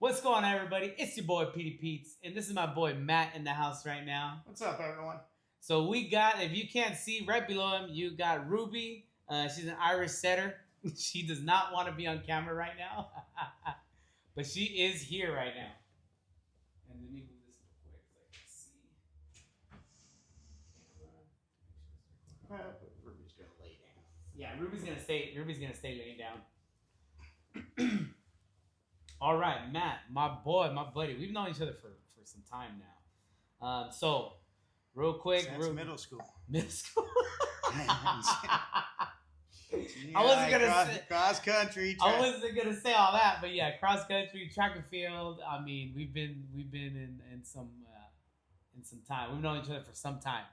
What's going on, everybody? It's your boy Petey Pete's, and this is my boy Matt in the house right now. What's up, everyone? So we got, if you can't see right below him, you got Ruby. She's an Irish setter. She does not want to be on camera right now, but she is here right now. And let me move this real quick so I can see. Ruby's gonna lay down. Yeah, Ruby's gonna stay laying down. All right, Matt, my boy, my buddy. We've known each other for some time now. So, real quick, Since middle school. Middle school. Yeah, I wasn't gonna say cross country. I wasn't gonna say all that, but yeah, cross country, track and field. I mean, we've been in some time. We've known each other for some time,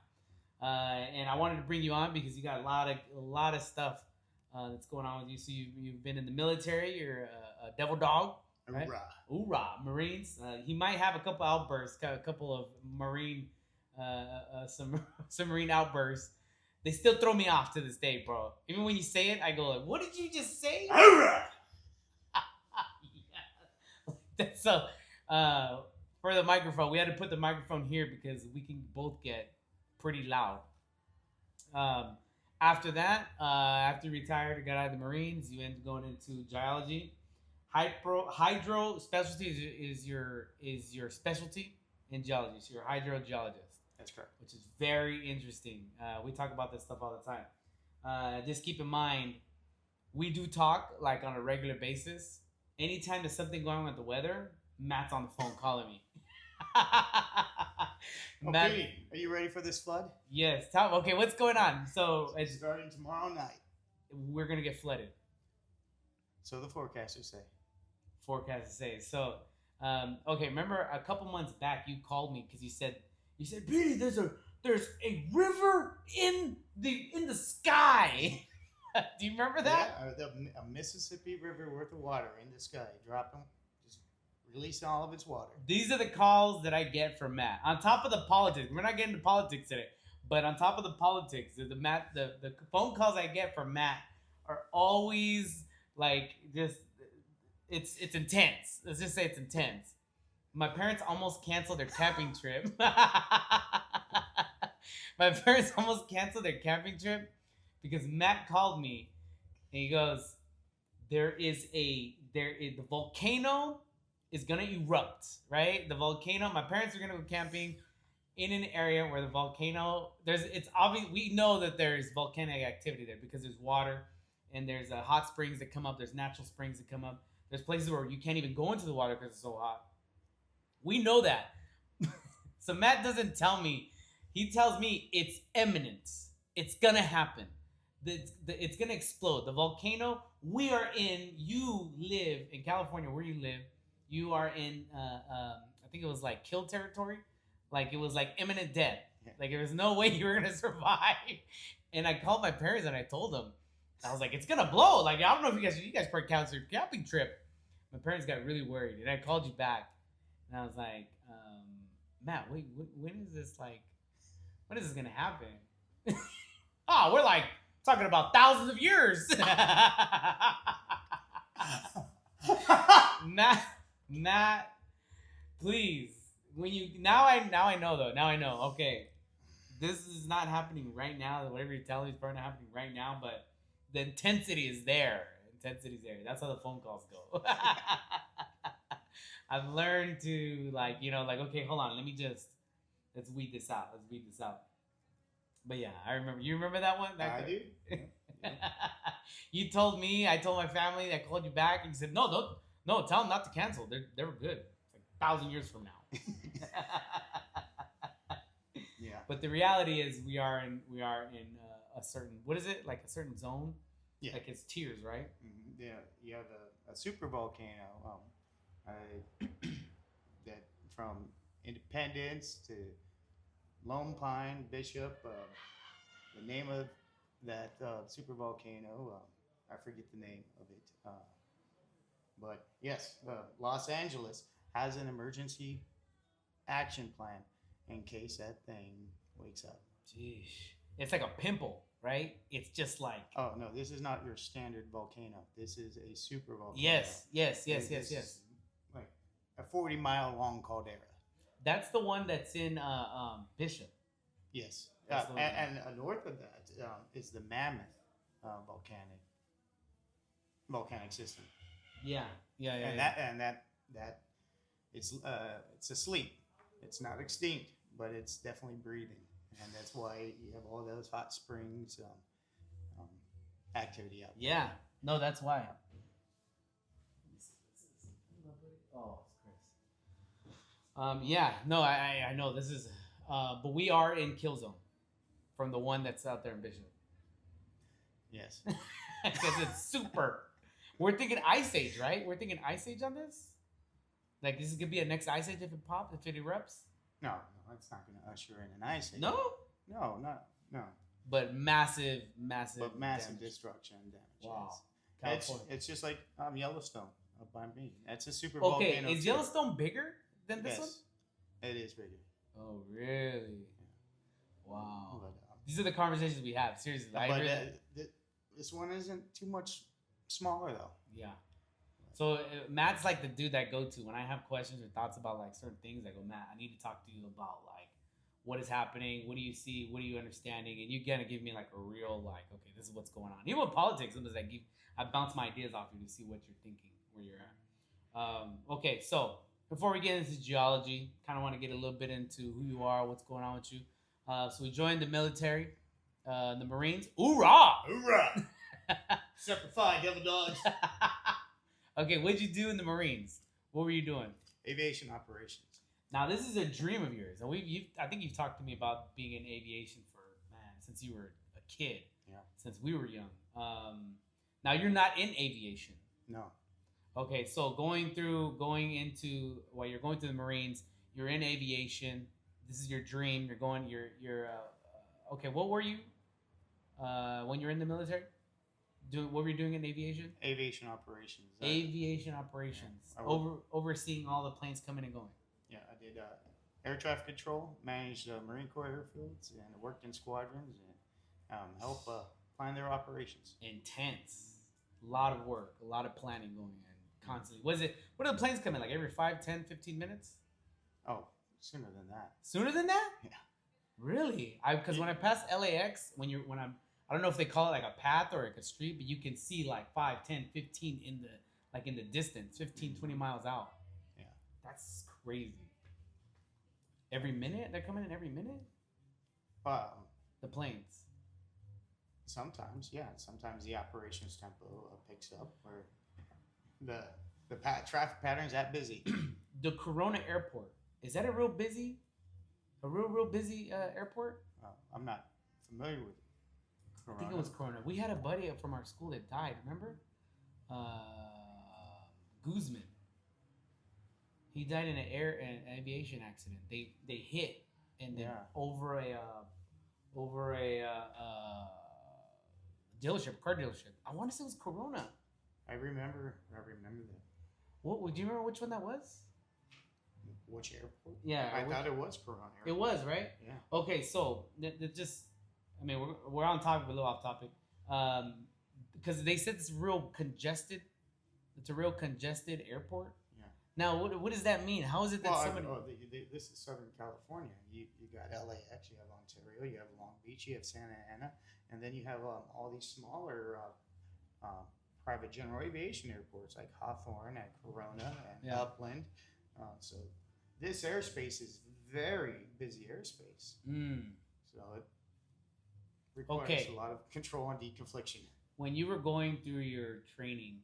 and I wanted to bring you on because you got a lot of stuff that's going on with you. So you've been in the military. You're a devil dog. Right? Hoorah, Marines. He might have a couple outbursts, a couple of Marine, some Marine outbursts. They still throw me off to this day, bro. Even when you say it, I go like, "What did you just say?" Hoorah! Yeah. So, for the microphone, we had to put the microphone here because we can both get pretty loud. After that, after you retired, got out of the Marines, you ended up going into geology. Hydro specialty is your specialty in geology. So you're a hydrogeologist. That's correct. Which is very interesting. We talk about this stuff all the time. Just keep in mind, we do talk like on a regular basis. Anytime there's something going on with the weather, Matt's on the phone calling me. Matt, are you ready for this flood? Yes. Okay, what's going on? So it's starting tomorrow night. We're gonna get flooded. So the forecasters say. So, okay. Remember a couple months back, you called me because you said, Petey, there's a river in the sky. Do you remember that? Yeah, a Mississippi River worth of water in the sky, dropping, just releasing all of its water. These are the calls that I get from Matt. On top of the politics, we're not getting to politics today, but on top of the politics, the phone calls I get from Matt are always like just. It's intense. Let's just say it's intense. My parents almost canceled their camping trip. My parents almost canceled their camping trip because Matt called me and he goes, the volcano is gonna erupt, right? The volcano. My parents are gonna go camping in an area where the volcano. It's obvious. We know that there's volcanic activity there because there's water and there's hot springs that come up. There's natural springs that come up. There's places where you can't even go into the water because it's so hot. We know that. So Matt doesn't tell me. He tells me it's imminent. It's going to happen. It's going to explode. The volcano you live in California where you live. You are in, I think it was like kill territory. Like it was like imminent death. Like there was no way you were going to survive. And I called my parents and I told them. I was like, it's gonna blow. Like, I don't know if you guys probably canceled your camping trip. My parents got really worried, and I called you back, and I was like, Matt, wait, when is this gonna happen? Oh, we're like talking about thousands of years. Matt, please. Now I know though. Now I know. Okay, this is not happening right now. Whatever you're telling me is probably not happening right now, but. The intensity is there. That's how the phone calls go. I've learned to okay, hold on. Let's weed this out. But yeah, I remember. You remember that one? I do. Yeah. You told me. I told my family. I called you back and you said, no, tell them not to cancel. They were good. It's like 1,000 years from now. Yeah. But the reality is, we are in a certain, what is it, like a certain zone? Yeah. Like it's tiers, right? Mm-hmm. Yeah, you have a super volcano that from Independence to Lone Pine, Bishop. The name of that super volcano, I forget the name of it. But yes, Los Angeles has an emergency action plan in case that thing wakes up. Jeez. It's like a pimple, right? It's just like... Oh, no, this is not your standard volcano. This is a super volcano. Yes. Like 40-mile long caldera. That's the one that's in Bishop. Yes. That's the one. And north of that is the Mammoth volcanic system. Yeah. And that it's asleep. It's not extinct, but it's definitely breathing, and that's why you have all those hot springs activity out there. Yeah. No, that's why. Oh, it's Chris. Yeah. No, I know this is. But we are in kill zone from the one that's out there in Bishop. Yes. Because it's super. We're thinking Ice Age, right? We're thinking Ice Age on this. Like this is gonna be a next Ice Age if it pops, if it erupts. No, it's not going to usher in an ice age. No. No. But massive massive damage. destruction and damage. Wow. Yes. California. It's just like Yellowstone up by me. That's a super Okay, volcano. is Yellowstone bigger than this one? It is bigger. Oh, really? Wow. But, These are the conversations we have. Seriously. This one isn't too much smaller though. Yeah. So Matt's like the dude that I go to when I have questions or thoughts about like certain things. I go, Matt, I need to talk to you about like what is happening, what do you see, what are you understanding, and you gotta give me like a real like, okay, this is what's going on. Even with politics, sometimes I bounce my ideas off you to see what you're thinking, where you're at. Okay, so before we get into geology, kind of want to get a little bit into who you are, what's going on with you. So we joined the military, the Marines. Hoorah! Hoorah! Semper Fi, devil dogs. Okay, what'd you do in the Marines? What were you doing? Aviation operations. Now this is a dream of yours, and I think you've talked to me about being in aviation for since you were a kid. Yeah. Since we were young. Now you're not in aviation. No. Okay, so while you're going through the Marines, you're in aviation. This is your dream. You're going. Okay. What were you when you're in the military? What were you doing in aviation? Aviation operations. Aviation operations. Yeah, Overseeing all the planes coming and going. Yeah, I did air traffic control, managed Marine Corps airfields, and worked in squadrons and help plan their operations. Intense. A lot of work, a lot of planning going on constantly. What do the planes come in, like every 5, 10, 15 minutes? Oh, sooner than that. Sooner than that? Yeah. Really? Because when I pass LAX, I don't know if they call it like a path or like a street, but you can see like 5, 10, 15 in the distance, 15, 20 miles out. Yeah. That's crazy. Every minute? They're coming in every minute? The planes. Sometimes, yeah. Sometimes the operations tempo picks up where the traffic pattern's that busy. The Corona Airport, is that a real busy airport? I'm not familiar with Corona. I think it was Corona. We had a buddy from our school that died, remember? Guzman. He died in an aviation accident. They hit and then over a dealership, car dealership. I want to say it was Corona. I remember that. What? Do you remember which one that was? Which airport? Yeah, I thought it was Corona Airport. It was, right? Yeah. Okay, so we're on topic, but a little off topic. Because they said it's real congested. It's a real congested airport. Yeah. Now, what does that mean? How is it that somebody? This is Southern California. You got LAX, you have Ontario, you have Long Beach, you have Santa Ana, and then you have all these smaller private general aviation airports like Hawthorne and Corona and Upland. So this airspace is very busy airspace. So it requires a lot of control and deconfliction. When you were going through your training,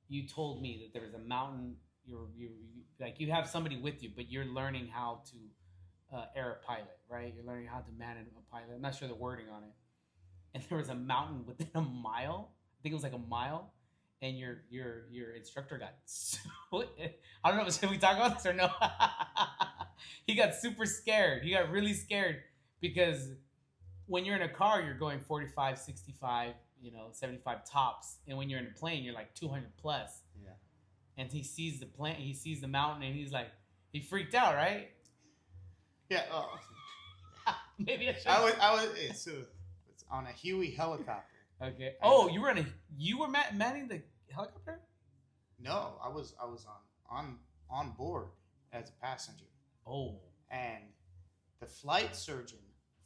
you told me that there was a mountain. You have somebody with you, but you're learning how to air a pilot, right? You're learning how to manage a pilot. I'm not sure the wording on it. And there was a mountain within a mile. I think it was like a mile. And your instructor got I don't know if we talk about this or no. He got super scared. He got really scared because when you're in a car, you're going 45, 65, 75 tops. And when you're in a plane, you're like 200 plus. Yeah. And he sees the plane, he sees the mountain, and he's like, he freaked out, right? Yeah. Maybe I should. It's on a Huey helicopter. Okay. You were manning the helicopter? No, I was on on board as a passenger. Oh. And the flight surgeon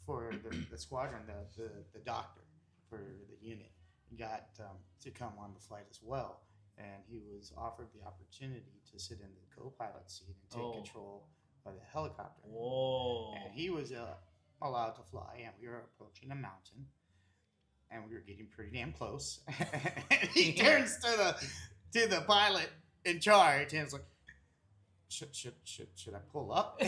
for the squadron, the doctor for the unit, got to come on the flight as well. And he was offered the opportunity to sit in the co-pilot seat and take control of the helicopter. Whoa. And he was allowed to fly, and we were approaching a mountain, and we were getting pretty damn close. And he turns to the pilot in charge, and it's like, should I pull up?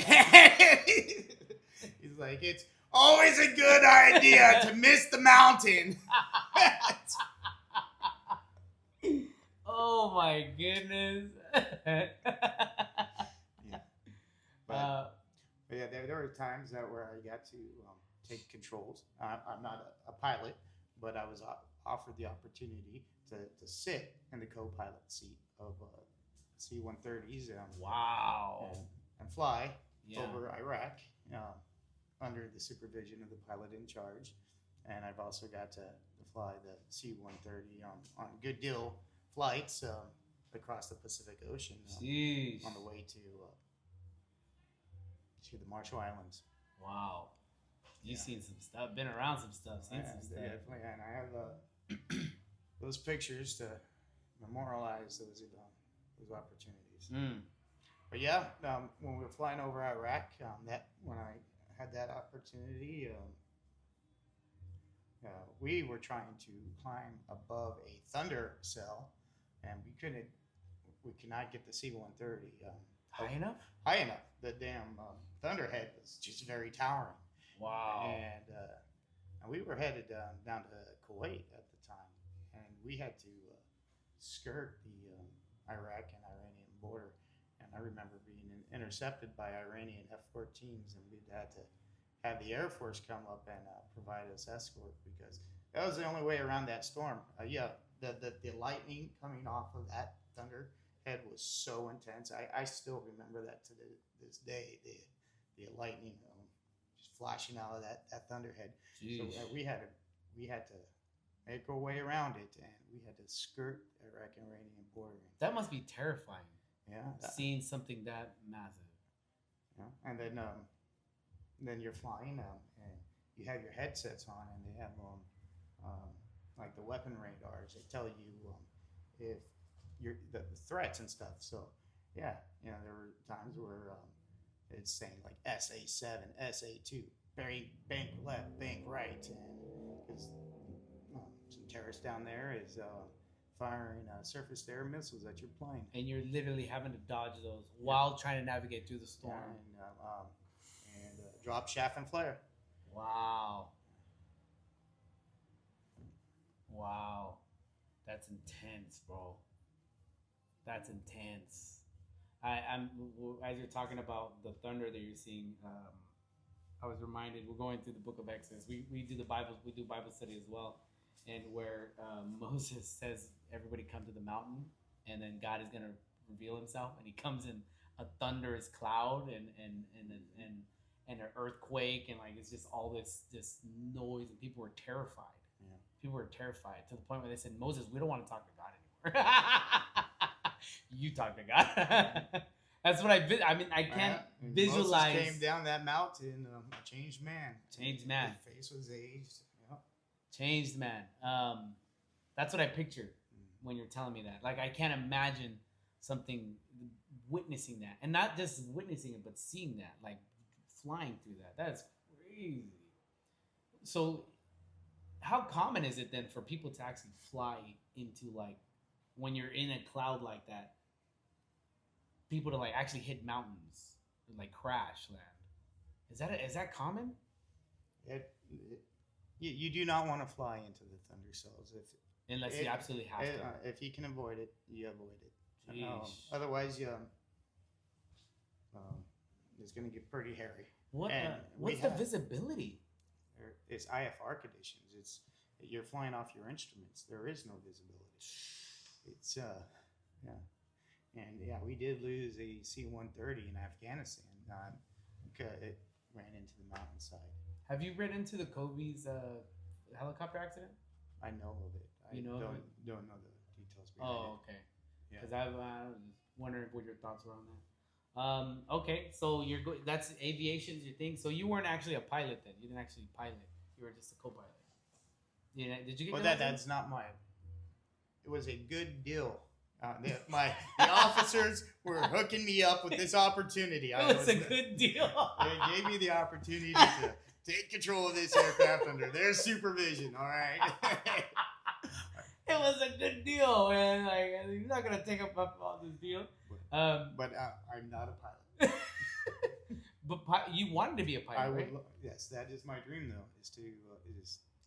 He's like, it's always a good idea to miss the mountain. Oh my goodness. Yeah. But yeah, there were times where I got to take controls. I'm not a pilot, but I was offered the opportunity to sit in the co-pilot seat of C-130s. Wow. And fly over Iraq under the supervision of the pilot in charge. And I've also got to fly the C-130 on good deal flights across the Pacific Ocean on the way to the Marshall Islands. Wow. You've seen some stuff, been around some stuff, seen some stuff. Definitely, and I have those pictures to memorialize those opportunities. But yeah, when we were flying over Iraq, when I had that opportunity, we were trying to climb above a thunder cell, and we could not get the C-130 high enough. The damn thunderhead was just very towering. Wow. And we were headed down to Kuwait at the time, and we had to skirt the Iraq and Iranian border. And I remember being intercepted by Iranian F-14s, and we'd had to have the Air Force come up and provide us escort, because that was the only way around that storm. The lightning coming off of that thunderhead was so intense. I still remember that to this day. The lightning just flashing out of that thunderhead. Jeez. So we had to make our way around it, and we had to skirt Iraq and Iranian border. That must be terrifying. Yeah. Seeing something that massive. Yeah. And then you're flying, and you have your headsets on, and they have like the weapon radars. They tell you if you're the threats and stuff. So yeah, there were times where it's saying like SA7, SA2, bank left, bank right, and because some terrorist down there is firing surface-to-air missiles at your plane, and you're literally having to dodge those while trying to navigate through the storm. And drop, shaft, and flare. Wow, that's intense, bro. That's intense. I'm as you're talking about the thunder that you're seeing. I was reminded, we're going through the book of Exodus. We do the Bible. We do Bible study as well, and where Moses says, "Everybody come to the mountain," and then God is going to reveal Himself, and He comes in a thunderous cloud and an earthquake, and like it's just all this noise, and people were terrified. Yeah. People were terrified to the point where they said, "Moses, we don't want to talk to God anymore. You talk to God." That's what I can't visualize. Moses came down that mountain, a changed man. Changed man. His face was aged. Yep. Changed man. That's what I pictured when you're telling me that. Like, I can't imagine witnessing that, and not just witnessing it, but seeing that, like flying through that. That's crazy. So, how common is it then for people to actually fly into, like, when you're in a cloud like that? People to like actually hit mountains and like crash land. Is that common? You do not want to fly into the thunder cells unless you absolutely have to. If you can avoid it, you avoid it. Otherwise, it's going to get pretty hairy. What's the visibility? It's IFR conditions. You're flying off your instruments. There is no visibility. It's yeah. And yeah, we did lose a C-130 in Afghanistan. It ran into the mountainside. Have you read into the Kobe's helicopter accident? I know of it. I don't know the details behind it. Oh, okay. Because I've wondering what your thoughts were on that. Okay, so that's aviation's your thing. So you weren't actually a pilot then. You didn't actually pilot. You were just a co-pilot. Yeah, did you get? Well, your that's not my. It was a good deal. The officers were hooking me up with this opportunity. It was a good deal. They gave me the opportunity to take control of this aircraft under their supervision. All right. It was a good deal, man. Like, you're not gonna take up on this deal. But I'm not a pilot. But you wanted to be a pilot, right? Yes, that is my dream, though.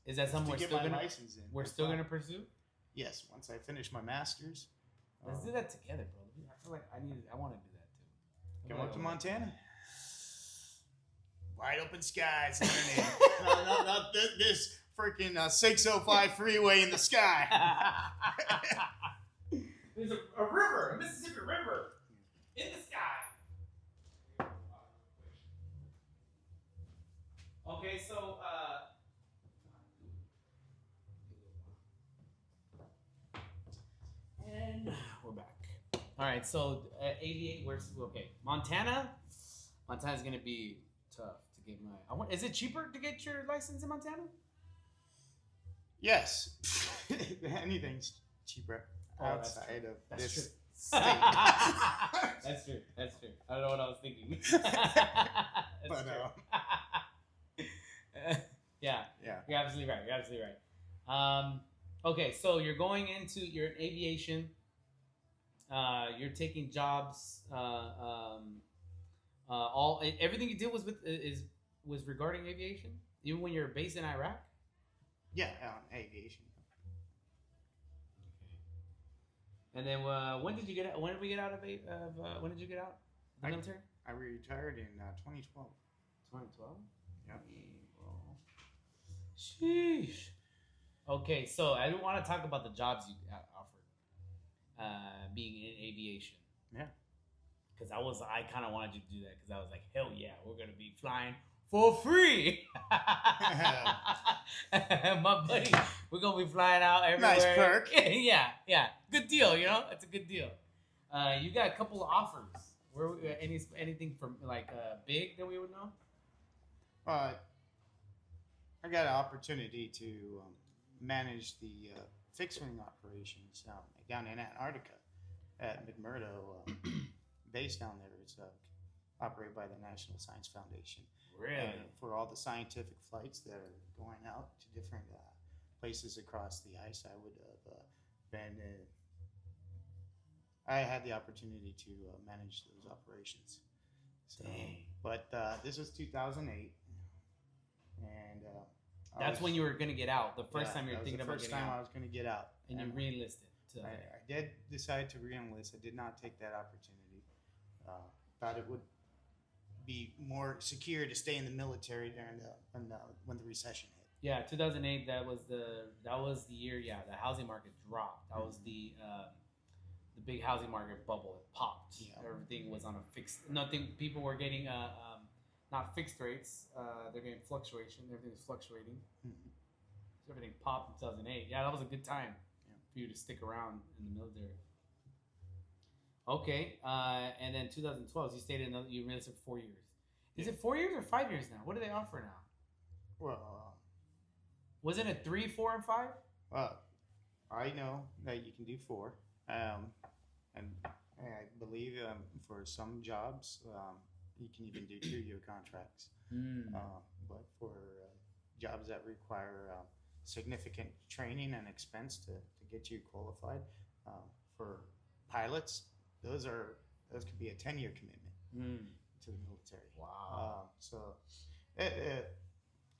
Is that something license in? We're still gonna pursue? Yes, once I finish my master's. Let's do that together, bro. I feel like I want to do that too. Come up to Montana. Wide open skies. Not this freaking 605 freeway in the sky. There's a river, a Mississippi River, in the sky. Okay, so and we're back. All right, so 88. Montana's gonna be tough to get my. Is it cheaper to get your license in Montana? Yes. Anything's cheaper outside of this true. state. That's true. I don't know what I was thinking. Yeah. You're absolutely right. Okay, so you're going into you're in aviation. You're taking jobs. Everything you did was regarding aviation, even when you're based in Iraq. Yeah, aviation. And then when did we get out of when did you get out of the military? I retired in 2012. 2012? Yeah. Sheesh. Okay, so I want to talk about the jobs you offered, being in aviation. Yeah. Because I kind of wanted you to do that because I was like, hell yeah, we're gonna be flying for free. My buddy, we're gonna be flying out everywhere. Nice perk. yeah, good deal. You know, it's a good deal. You got a couple of offers. Where anything from like big that we would know? I got an opportunity to manage the fixed wing operations down in Antarctica at McMurdo. Base down there is operated by the National Science Foundation. Really? And for all the scientific flights that are going out to different places across the ice, I would have been. I had the opportunity to manage those operations. So, dang. But this was 2008, and that's when you were going to get out. The first time you were thinking about getting out. The first time I was going to get out. And you re-enlisted. I did decide to re-enlist. I did not take that opportunity. Thought it would be more secure to stay in the military during when the recession hit. Yeah, 2008. That was the year. Yeah, the housing market dropped. That was the big housing market bubble. It popped. Yeah. Everything was on a fixed. Nothing. People were getting not fixed rates. They're getting fluctuation. Everything was fluctuating. Mm-hmm. So everything popped in 2008. Yeah, that was a good time for you to stick around in the military. Okay, and then 2012, you stayed you enlisted for 4 years. Is it 4 years or 5 years now? What do they offer now? Well, wasn't it 3, 4, and 5? Well, I know that you can do 4, and I believe for some jobs you can even do 2-year contracts. But for jobs that require significant training and expense to get you qualified, for pilots. Those could be a 10-year commitment to the military. Wow. So,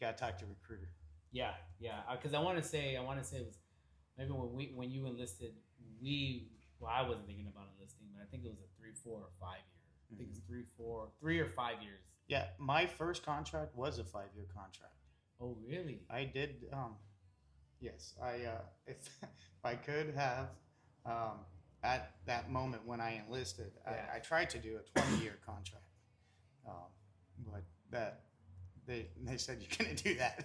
gotta talk to a recruiter. Yeah. Because I want to say it was maybe when you enlisted, I wasn't thinking about enlisting, but I think it was a 3, 4, or 5 year. I think it's 3 or 5 years. Yeah, my first contract was a 5-year contract. Oh, really? I did. Yes, if I could have. At that moment when I enlisted, I tried to do a 20-year contract, but they said you couldn't do that.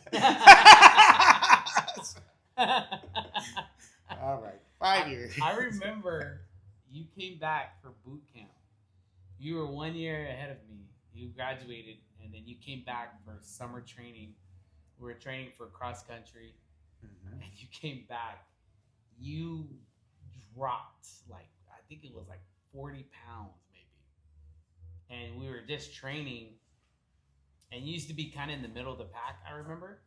All right, 5 years. I remember you came back for boot camp. You were 1 year ahead of me. You graduated, and then you came back for summer training. We were training for cross country, and you came back. You dropped like I think it was like 40 pounds maybe, and we were just training. And you used to be kind of in the middle of the pack. I remember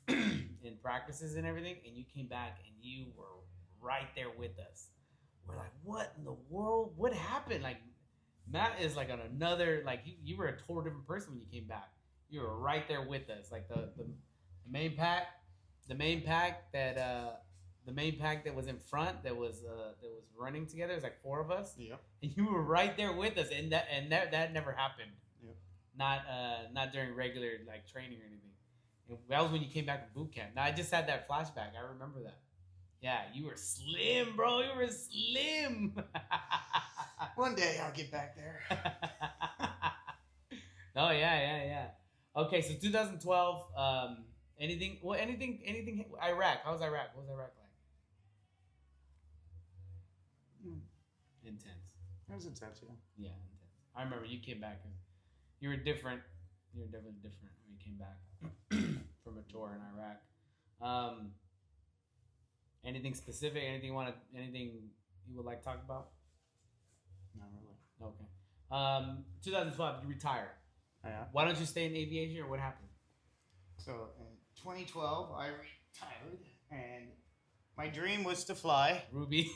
in practices and everything. And you came back, and you were right there with us. We're like, what in the world? What happened? Like, Matt is like on another, like, you were a total different person when you came back. You were right there with us. Like, the main pack, the main pack that was in front, that was running together. It was like 4 of us. Yep. And you were right there with us. And that never happened. Yep. Not during regular, like, training or anything. And that was when you came back from boot camp. Now, I just had that flashback. I remember that. Yeah, you were slim, bro. You were slim. One day I'll get back there. Oh yeah. Okay, so 2012. Anything? Iraq. How was Iraq? What was Iraq like? Intense. It was intense, yeah. Yeah, intense. I remember you came back and you were different. You were definitely different when you came back from a tour in Iraq. Anything specific? Anything you would like to talk about? Not really. Okay. 2012, you retired. Yeah. Why don't you stay in aviation, or what happened? So in 2012, I retired, and my dream was to fly. Ruby.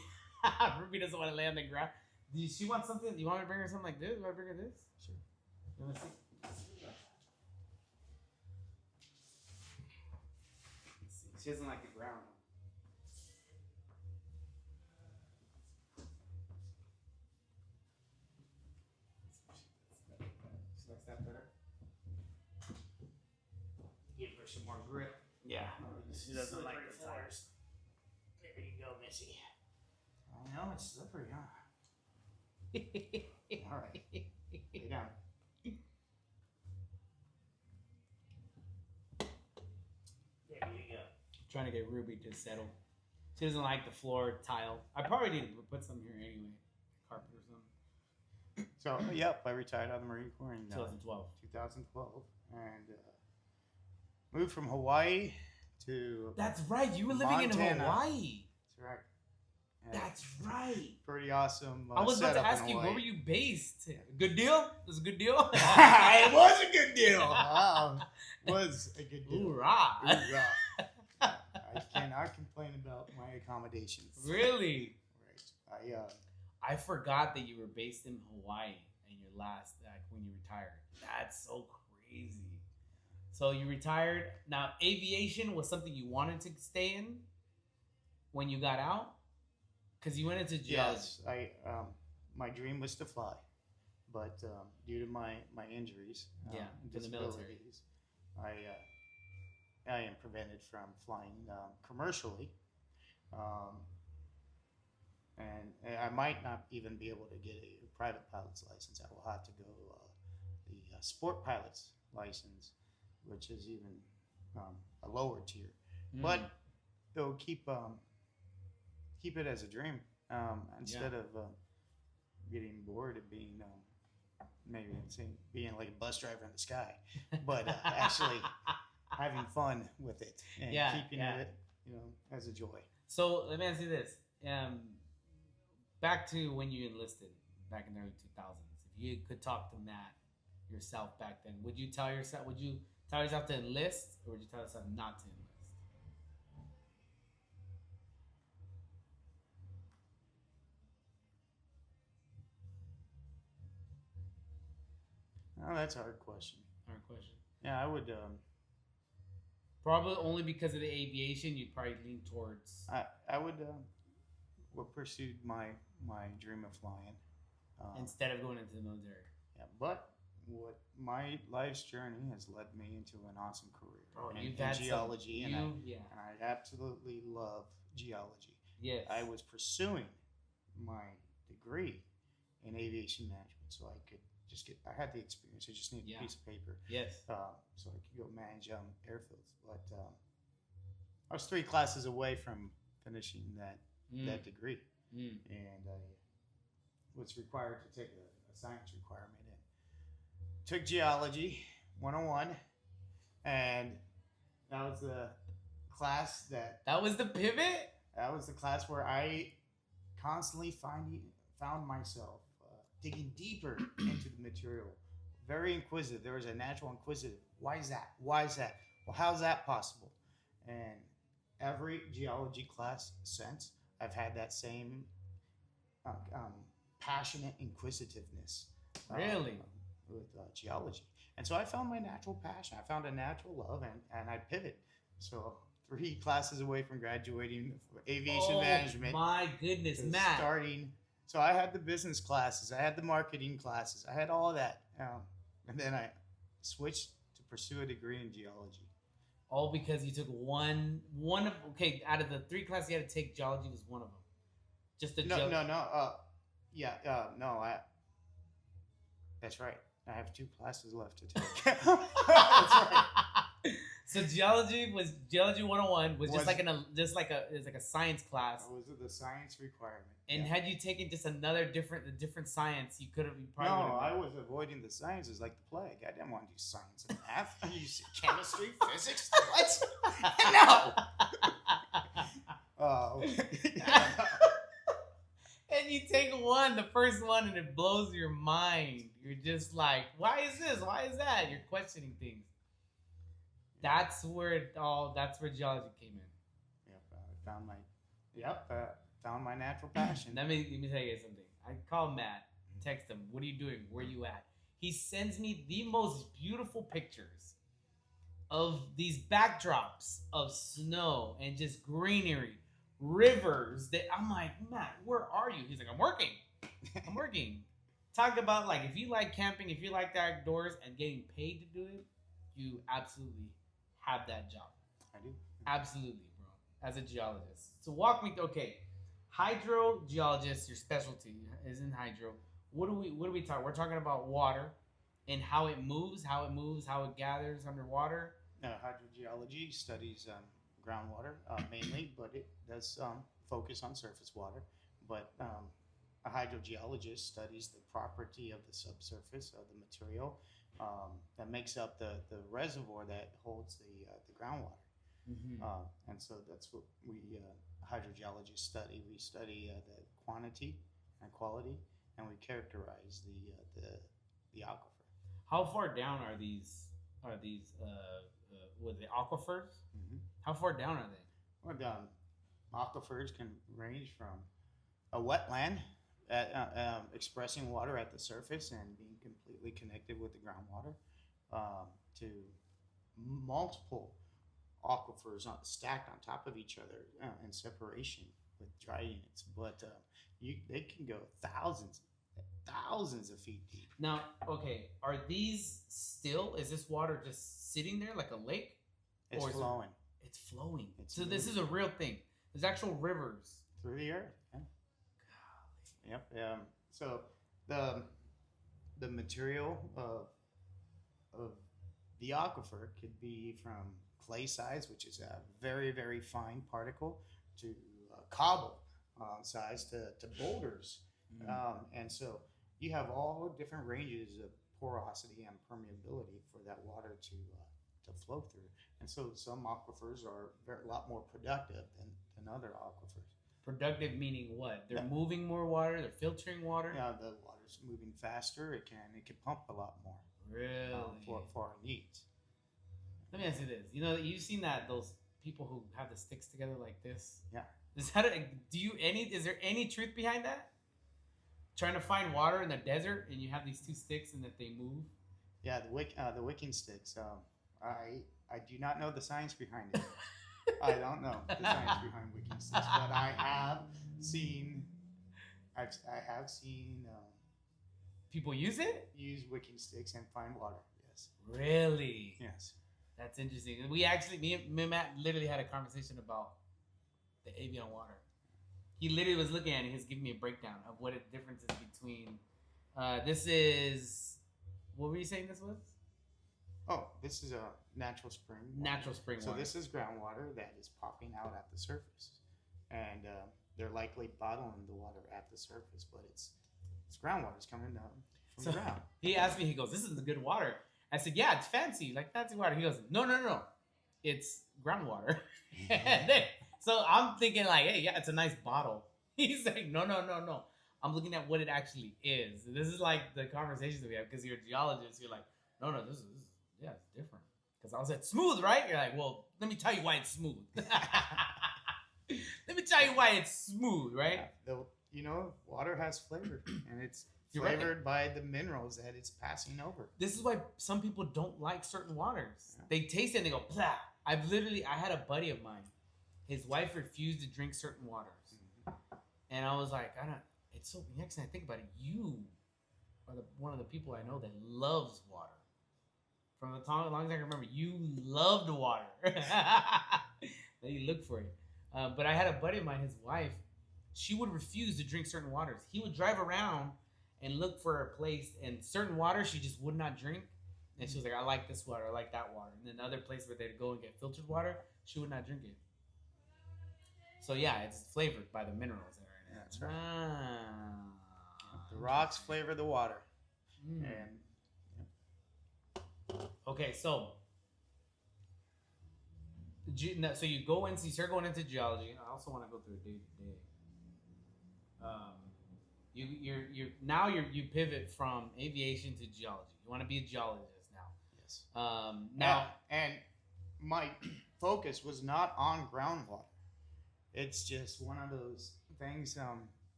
Ruby doesn't want to lay on the ground. She want something? You want me to bring her something like this? You want to bring her this? Sure. You want to see? Let's see. She doesn't like the ground. She likes that better. Give her some more grip. Yeah. She doesn't like the tires. There you go, Missy. I know it's slippery, huh? All right. Lay down. There you go. Trying to get Ruby to settle. She doesn't like the floor tile. I probably need to put some here anyway. Carpet or something. So, yep, I retired out of the Marine Corps in 2012. 2012. And moved from Hawaii to That's right. You were living in Montana. Hawaii. That's right. And That's right. pretty awesome. I was about to setup in ask you, Hawaii. where were you based? Good deal? It was a good deal? It was a good deal. Wow. Was a good deal. Hoorah. Hoorah. I cannot complain about my accommodations. Really? Right. I forgot that you were based in Hawaii in your last, like, when you retired. That's so crazy. So you retired. Now, aviation was something you wanted to stay in when you got out? Because you went into geology. Yes, my dream was to fly, but due to my injuries, and to the military, disabilities, I am prevented from flying commercially, and I might not even be able to get a private pilot's license. I will have to go the sport pilot's license, which is even a lower tier, but it'll keep it as a dream instead of getting bored of being maybe being like a bus driver in the sky, but actually having fun with it and keeping it as a joy. So let me ask you this: back to when you enlisted back in the early 2000s. If you could talk to Matt yourself back then, would you tell yourself to enlist, or would you tell yourself not to enlist? Oh, that's a hard question. Hard question. Yeah, I would. Probably only because of the aviation, you'd probably lean towards. I would pursued my dream of flying instead of going into the military. Yeah, but what my life's journey has led me into an awesome career in geology, and I absolutely love geology. Yes, I was pursuing my degree in aviation management, so I could I had the experience. I just needed a piece of paper. Yes. So I could go manage airfields. But I was 3 classes away from finishing that degree, and was required to take a science requirement. And took geology 101, and that was the class That was the pivot. that was the class where I constantly found myself digging deeper into the material. Very inquisitive. There was a natural inquisitive. Why is that? Why is that? Well, how's that possible? And every geology class since, I've had that same passionate inquisitiveness. Really? With geology. And so I found my natural passion. I found a natural love, and I pivot. So 3 classes away from graduating for aviation management. My goodness, to Matt. starting. So I had the business classes. I had the marketing classes. I had all that. And then I switched to pursue a degree in geology. All because you took one of out of the 3 classes you had to take, geology was one of them. Just a no. That's right. I have 2 classes left to take. That's right. So geology 101 was just like a science class. That was the science requirement. And had you taken just a different science, you could have probably. No, I was avoiding the sciences like the plague. I didn't want to do science and math. I used chemistry, physics. What? No. Oh. And you take the first one, and it blows your mind. You're just like, why is this? Why is that? You're questioning things. That's where geology came in. Found my natural passion. Let me tell you something. I call Matt, text him, what are you doing? Where are you at? He sends me the most beautiful pictures of these backdrops of snow and just greenery, rivers that I'm like, Matt, where are you? He's like, I'm working. Talk about, like, if you like camping, if you like the outdoors and getting paid to do it, you absolutely have that job. I do. Absolutely, bro. As a geologist. So walk me through, hydrogeologist, your specialty is in hydro. What do we talk? We're talking about water and how it moves, how it gathers underwater. Hydrogeology studies groundwater mainly, but it does focus on surface water. But a hydrogeologist studies the property of the subsurface of the material that makes up the reservoir that holds the groundwater. Mm-hmm. And so that's what we hydrogeologists study. We study the quantity and quality, and we characterize the aquifer. How far down are these the aquifers? Mm-hmm. How far down are they? Well, aquifers can range from a wetland expressing water at the surface and being completely connected with the groundwater to multiple aquifers stacked on top of each other in separation with dry units. But they can go thousands of feet deep. Now, are these still? Is this water just sitting there like a lake? It's flowing. It's flowing. It's moving. This is a real thing. There's actual rivers through the earth. Yeah. Yep. So the material of the aquifer could be from clay size, which is a very, very fine particle, to cobble size to boulders. Mm-hmm. And so you have all different ranges of porosity and permeability for that water to flow through. And so some aquifers are a lot more productive than other aquifers. Productive meaning what? They're moving more water. They're filtering water. Yeah, the water's moving faster. It can pump a lot more. Really? For our needs. Let me ask you this. You've seen those people who have the sticks together like this. Yeah. Is there any truth behind that? Trying to find water in the desert and you have these 2 sticks and that they move. Yeah, the wicking sticks. I do not know the science behind it. I don't know the science behind wicking sticks, but I have seen people use wicking sticks and find water. Yes. Really? Yes. That's interesting. We actually, me and Matt literally had a conversation about the aviation water. He literally was looking at it. He was giving me a breakdown of what the difference is between. This is. What were you saying this was? Oh, this is a natural spring water. Natural spring water. So this is groundwater that is popping out at the surface. And they're likely bottling the water at the surface, but it's It's groundwater. It's coming down from So the ground. he asked me, he goes, "This is the good water." I said, "Yeah, it's fancy, like fancy water." He goes, "No, no, no, it's groundwater." So I'm thinking like, "Hey, yeah, it's a nice bottle." He's like, "No, no, no, no. I'm looking at what it actually is." This is like the conversations that we have because you're a geologist. You're like, "No, no, this is yeah, it's different." Because I was like, "Smooth, right?" You're like, "Well, let me tell you why it's smooth." Let me tell you why it's smooth, right? Water has flavor, and it's You're right. flavored by the minerals that it's passing over. This is why some people don't like certain waters. Yeah. They taste it and they go, "Blah." I had a buddy of mine. His wife refused to drink certain waters. And I was like, it's so, next time I think about it, you are one of the people I know that loves water. From the time, as long as I can remember, you loved water. That you look for it. But I had a buddy of mine, his wife, she would refuse to drink certain waters. He would drive around and look for a place, and certain water she just would not drink. And she was like, "I like this water, I like that water." And then other place where they'd go and get filtered water, she would not drink it. So yeah, it's flavored by the minerals that are in it. That's right. Ah, The rocks flavor the water. And okay, so you go into, you start going into geology. I also want to go through a day to day. You pivot from aviation to geology. You want to be a geologist now. yes. Now And my focus was not on groundwater. It's just one of those things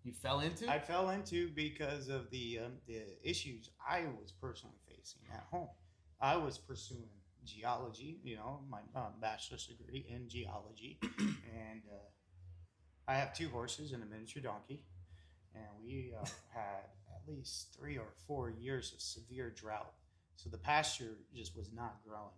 you fell into. I fell into because of the issues I was personally facing at home. I was pursuing geology, my bachelor's degree in geology, and I have 2 horses and a miniature donkey, and we had at least 3 or 4 years of severe drought. So the pasture just was not growing.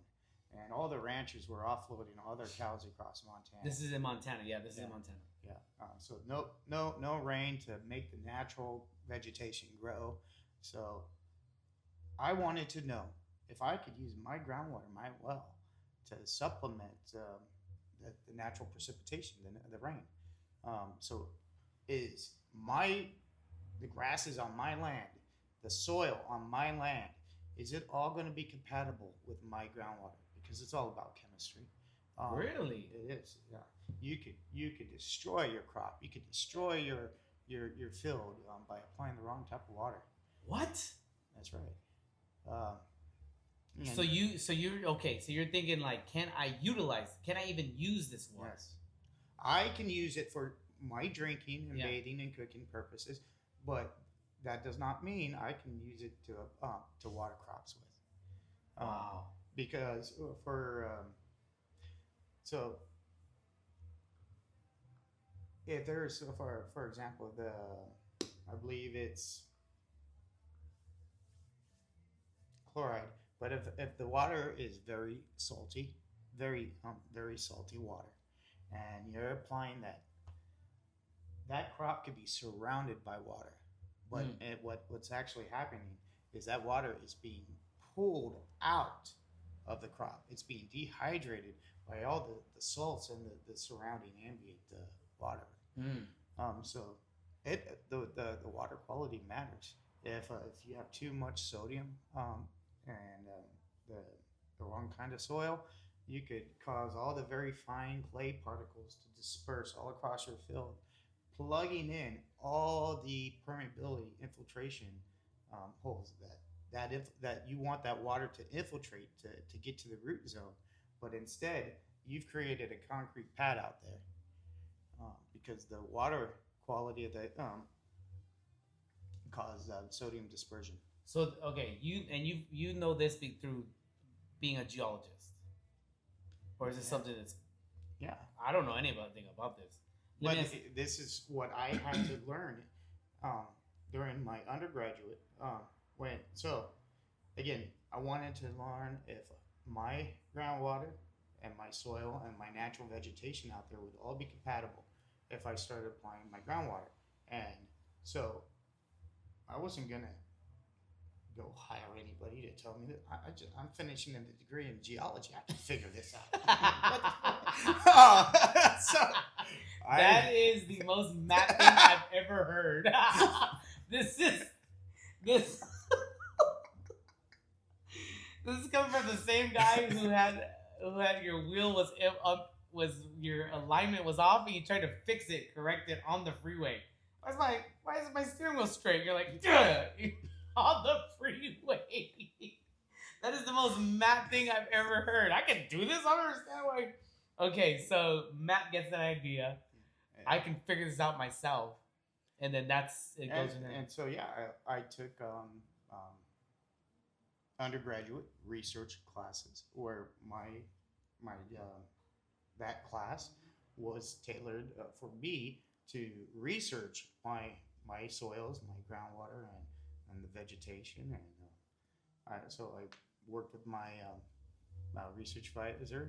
And all the ranchers were offloading all their cows across Montana. This is in Montana. Yeah, this is in Montana. Yeah. So no rain to make the natural vegetation grow. So I wanted to know if I could use my groundwater, my well, to supplement the natural precipitation, the rain. So is the grasses on my land, the soil on my land, is it all going to be compatible with my groundwater? Because it's all about chemistry. Really? It is. Yeah. You could destroy your crop. You could destroy your field by applying the wrong type of water. What? That's right. So you're okay. So you're thinking like, can I even use this water? Yes. I can use it for my drinking and Yeah. bathing and cooking purposes, but that does not mean I can use it to water crops with. Wow. Because so if there's for example I believe it's chloride, but if the water is very salty, very salty water, and you're applying that crop could be surrounded by water, but what's actually happening is that water is being pulled out of the crop. It's being dehydrated by all the salts and the surrounding ambient water. So the water quality matters. If you have too much sodium and the wrong kind of soil, you could cause all the very fine clay particles to disperse all across your field, plugging in all the permeability infiltration holes that you want that water to infiltrate to get to the root zone. But instead, you've created a concrete pad out there because the water quality of the cause sodium dispersion. So okay, you know this through being a geologist, or is it something that's? Yeah, I don't know anything about this. But this is what I had to learn during my undergraduate. Again, I wanted to learn if my groundwater and my soil and my natural vegetation out there would all be compatible if I started applying my groundwater. And so I wasn't going to go hire anybody to tell me that. I'm finishing a degree in geology. I can figure this out. So That is the most Matt thing I've ever heard. this is this this is coming from the same guy who had your wheel was your alignment was off and you tried to fix it, correct it on the freeway. Why is my steering wheel straight? You're like, duh, on the freeway. That is the most Matt thing I've ever heard. I can do this. I don't understand why. Okay, so Matt gets an idea. I can figure this out myself, and then it goes in there. And so yeah, I took undergraduate research classes where my that class was tailored for me to research my soils, my groundwater, and the vegetation, and so I worked with my research advisor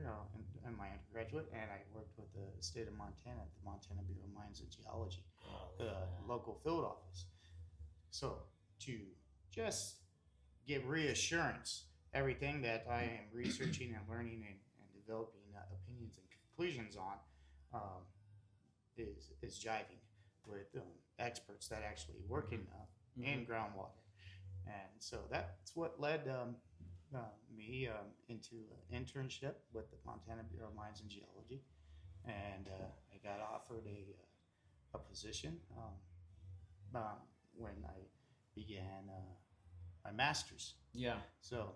in my undergraduate, and I worked with the state of Montana, the Montana Bureau of Mines and Geology, the local field office. So to just give reassurance, everything that I am researching and learning and developing opinions and conclusions on is jiving with experts that actually work in groundwater. And so that's what led me into an internship with the Montana Bureau of Mines and Geology, and I got offered a position when I began my master's. Yeah. So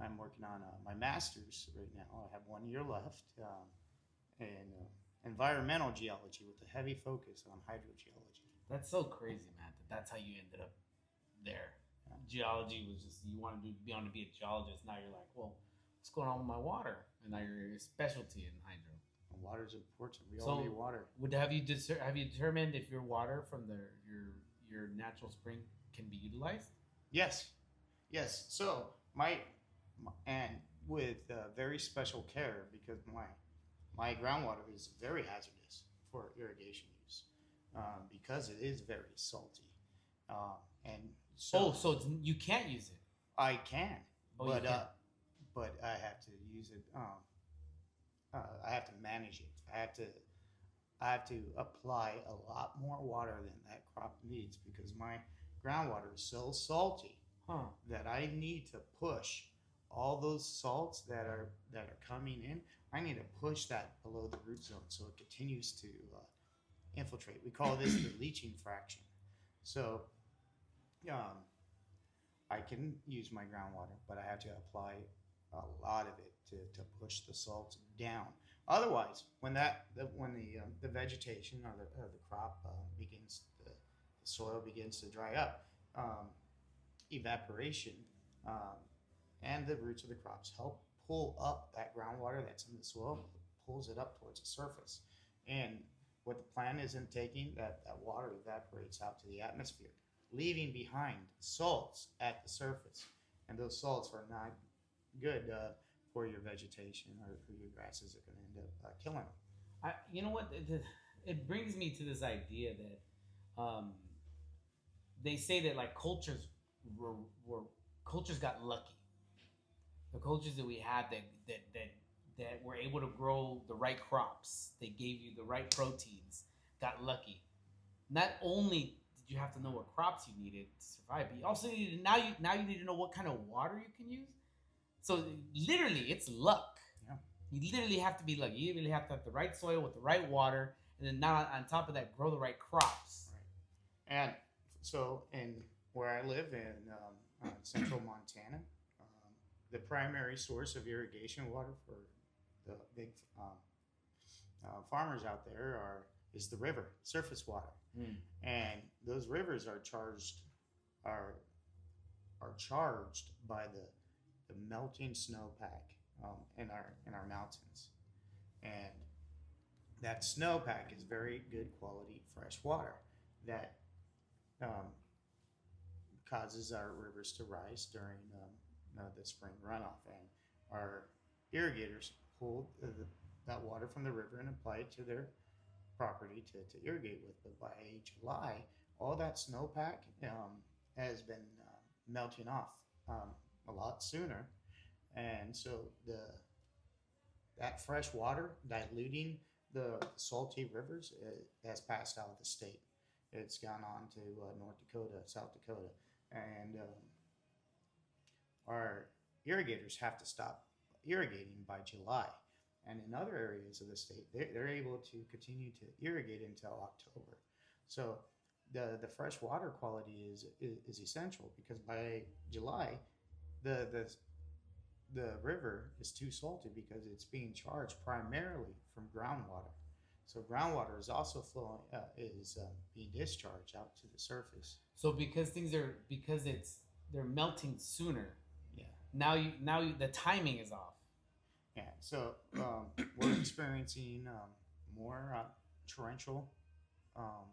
I'm working on my master's right now. I have 1 year left in environmental geology with a heavy focus on hydrogeology. That's so crazy, Matt. That's how you ended up there. Geology was just you wanted to be a geologist. Now you're like, well, what's going on with my water? And now you're a specialty in hydro. And water's important. We all need water. Have you determined if your water from your natural spring can be utilized? Yes. So and with very special care, because my groundwater is very hazardous for irrigation use because it is very salty. And so you can't use it. I can, but I have to use it. I have to manage it. I have to apply a lot more water than that crop needs because my groundwater is so salty that I need to push all those salts that are coming in. I need to push that below the root zone so it continues to infiltrate. We call this the leaching fraction. So I can use my groundwater, but I have to apply a lot of it to push the salts down. Otherwise, when the vegetation or the crop begins, the soil begins to dry up, evaporation and the roots of the crops help pull up that groundwater that's in the soil, pulls it up towards the surface. And what the plant isn't taking, that water evaporates out to the atmosphere, leaving behind salts at the surface. And those salts are not good for your vegetation or for your grasses. Are going to end up killing them. You know what? It brings me to this idea that they say that like cultures got lucky. The cultures that we had that were able to grow the right crops, they gave you the right proteins, got lucky. Not only did you have to know what crops you needed to survive, but you also needed now you need to know what kind of water you can use. So literally, it's luck. Yeah. You literally have to be lucky. You really have to have the right soil with the right water, and then now on top of that, grow the right crops. Right. And so, in where I live in central Montana, the primary source of irrigation water for the big farmers out there is the river, surface water, and those rivers are charged by the melting snowpack in our mountains, and that snowpack is very good quality fresh water that causes our rivers to rise during the spring runoff, and our irrigators pull that water from the river and apply it to their property to irrigate with. But by July, all that snowpack has been melting off a lot sooner, and so that fresh water diluting the salty rivers has passed out of the state. It's gone on to North Dakota, South Dakota, and our irrigators have to stop irrigating by July. And in other areas of the state, they're able to continue to irrigate until October. So the fresh water quality is essential because by July, the, the the river is too salty because it's being charged primarily from groundwater. So groundwater is also flowing, being discharged out to the surface. So because they're melting sooner. Yeah. The timing is off. Yeah. So we're experiencing more torrential um,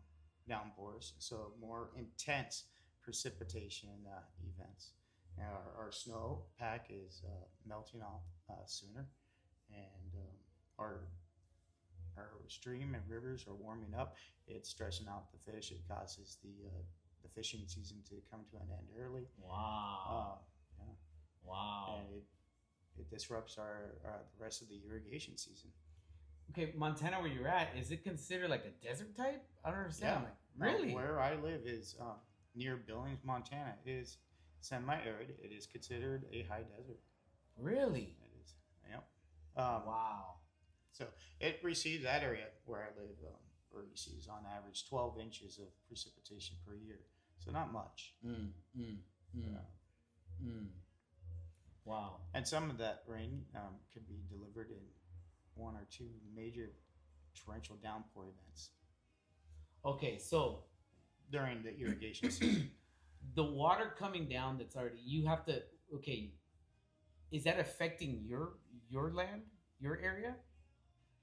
downpours, so more intense precipitation events. And our snow pack is melting off sooner, and our stream and rivers are warming up. It's stressing out the fish. It causes the fishing season to come to an end early. Wow. Yeah. Wow. And it disrupts the rest of the irrigation season. Okay, Montana, where you're at, is it considered like a desert type? I don't understand. Yeah. Like, really? Where I live is near Billings, Montana. It is semi-arid. It is considered a high desert. Really? It is. Yep. Wow. So it receives that area where I live, receives on average 12 inches of precipitation per year. So not much. Wow. And some of that rain could be delivered in one or two major torrential downpour events. Okay, so during the irrigation season. The water coming down that's already, you have to, okay, is that affecting your land, your area?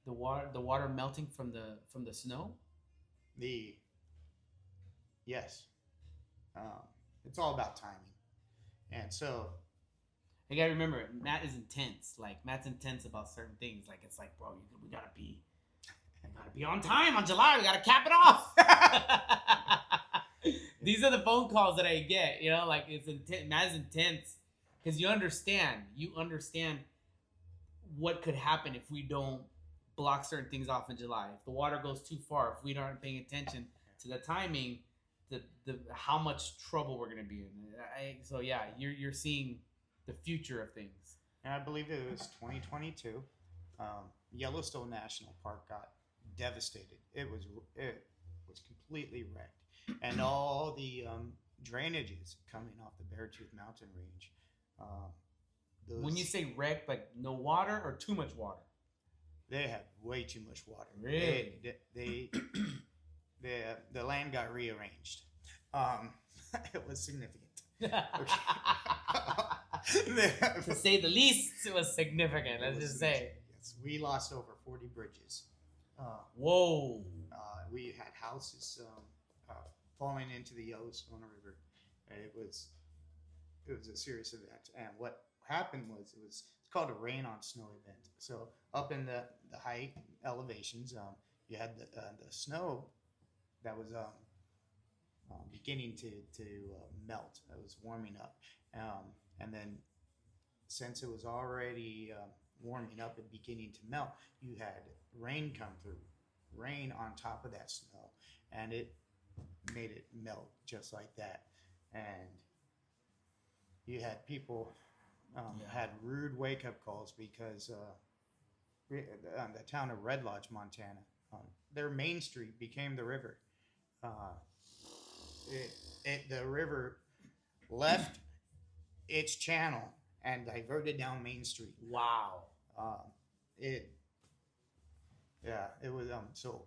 The water melting from the snow? Yes. It's all about timing. And so you gotta remember, Matt is intense. Like, Matt's intense about certain things. Like, it's like, bro, we gotta be on time on July. We gotta cap it off. These are the phone calls that I get. You know, like, it's intense. Matt is intense because you understand what could happen if we don't block certain things off in July. If the water goes too far, if we aren't paying attention to the timing, the how much trouble we're gonna be in. So yeah, you're seeing the future of things. And I believe it was 2022. Yellowstone National Park got devastated. It was completely wrecked, and all the drainages coming off the Beartooth Mountain Range. When you say wrecked, like no water or too much water? They had way too much water. Really? The land got rearranged. It was significant. To say the least, it was significant. Let's just say. Yes, we lost over 40 bridges. Whoa. We had houses falling into the Yellowstone River. It was a serious event. And what happened was it's called a rain on snow event. So up in the high elevations, you had the snow that was beginning to melt. It was warming up, and then since it was already warming up and beginning to melt, you had rain come through, rain on top of that snow, and it made it melt just like that. And you had people had rude wake-up calls because the town of Red Lodge, Montana, their main street became the river. The river left its channel and diverted down Main Street. Wow. It was so